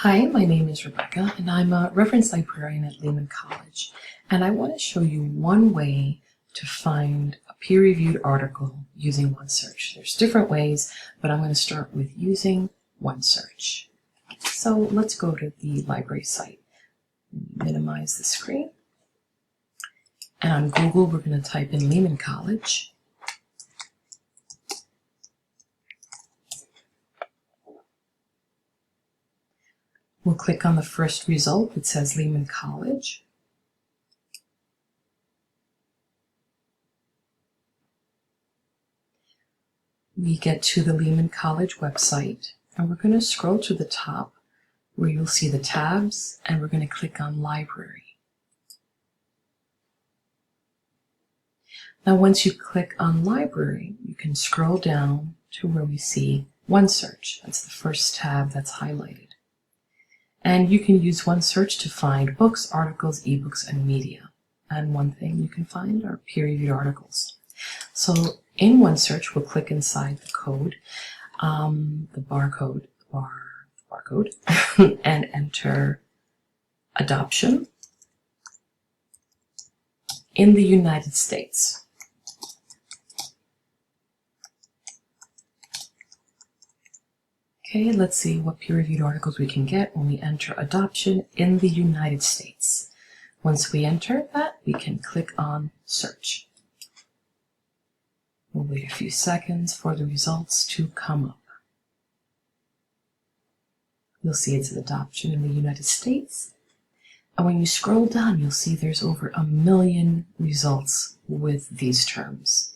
Hi, my name is Rebecca, and I'm a reference librarian at Lehman College. And I want to show you one way to find a peer-reviewed article using OneSearch. There's different ways, but I'm going to start with using OneSearch. So let's go to the library site. Minimize the screen. And on Google, we're going to type in Lehman College. We'll click on the first result that says Lehman College. We get to the Lehman College website, and we're going to scroll to the top where you'll see the tabs, and we're going to click on Library. Now once you click on Library, you can scroll down to where we see OneSearch. That's the first tab that's highlighted. And you can use OneSearch to find books, articles, ebooks, and media. And one thing you can find are peer-reviewed articles. So in OneSearch, we'll click inside the code, the barcode, and enter adoption in the United States. Okay, let's see what peer-reviewed articles we can get when we enter adoption in the United States. Once we enter that, we can click on search. We'll wait a few seconds for the results to come up. You'll see it's adoption in the United States. And when you scroll down, you'll see there's over 1 million results with these terms.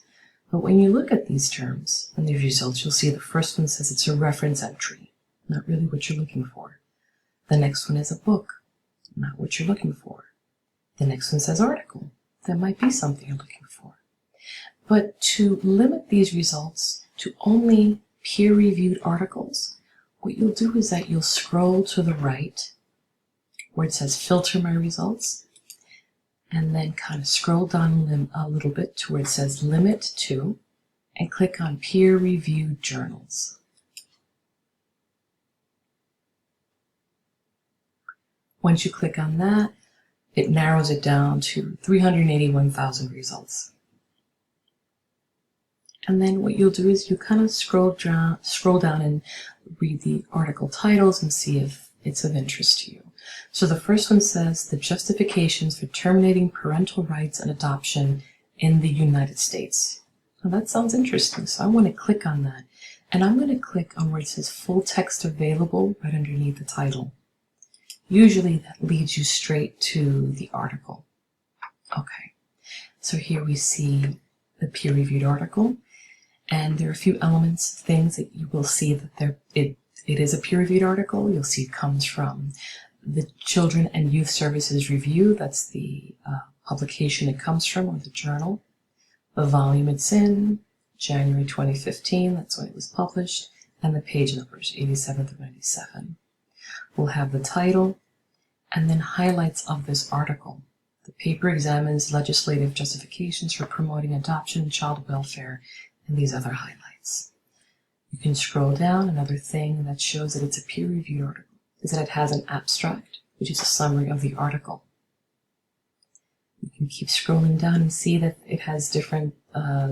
But when you look at these terms and these results, you'll see the first one says it's a reference entry, not really what you're looking for. The next one is a book, not what you're looking for. The next one says article. That might be something you're looking for. But to limit these results to only peer-reviewed articles, what you'll do is that you'll scroll to the right where it says filter my results, and then kind of scroll down a little bit to where it says limit to, and click on peer-reviewed journals. Once you click on that, it narrows it down to 381,000 results. And then what you'll do is you kind of scroll down and read the article titles and see if it's of interest to you. So the first one says the justifications for terminating parental rights and adoption in the United States. Now that sounds interesting, so I want to click on that. And I'm going to click on where it says full text available right underneath the title. Usually that leads you straight to the article. Okay, so here we see the peer-reviewed article, and there are a few elements, things that you will see that it is a peer-reviewed article. You'll see it comes from the Children and Youth Services Review. That's the publication it comes from, or the journal. The volume it's in, January 2015, that's when it was published, and the page numbers, 87 through 97. We'll have the title, and then highlights of this article. The paper examines legislative justifications for promoting adoption and child welfare, and these other highlights. You can scroll down. Another thing that shows that it's a peer-reviewed article is that it has an abstract, which is a summary of the article. You can keep scrolling down and see that it has different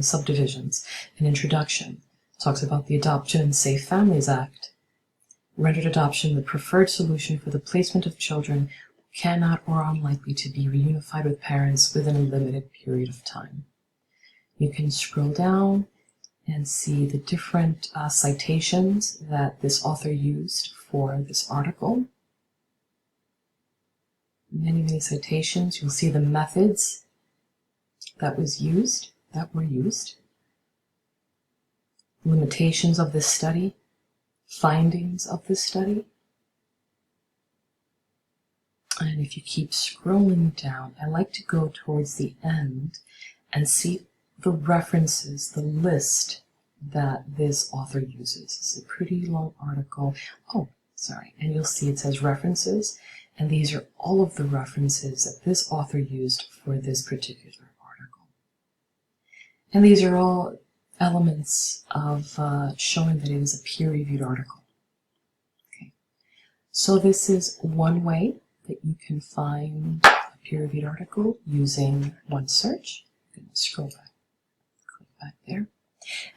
subdivisions. An introduction talks about the Adoption and Safe Families Act, rendered adoption the preferred solution for the placement of children who cannot or are unlikely to be reunified with parents within a limited period of time. You can scroll down and see the different citations that this author used for this article. Many citations. You'll see the methods that were used, limitations of this study, findings of this study. And if you keep scrolling down, I like to go towards the end and see the references, the list that this author uses. It's a pretty long article. And you'll see it says references, and these are all of the references that this author used for this particular article. And these are all elements of showing that it is a peer-reviewed article. Okay. So this is one way that you can find a peer-reviewed article using OneSearch. I'm going to scroll back, click back there.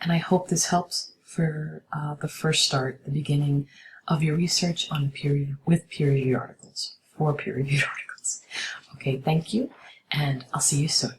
And I hope this helps for the first start, the beginning of your research on peer-reviewed articles, for peer-reviewed articles. Okay, thank you, and I'll see you soon.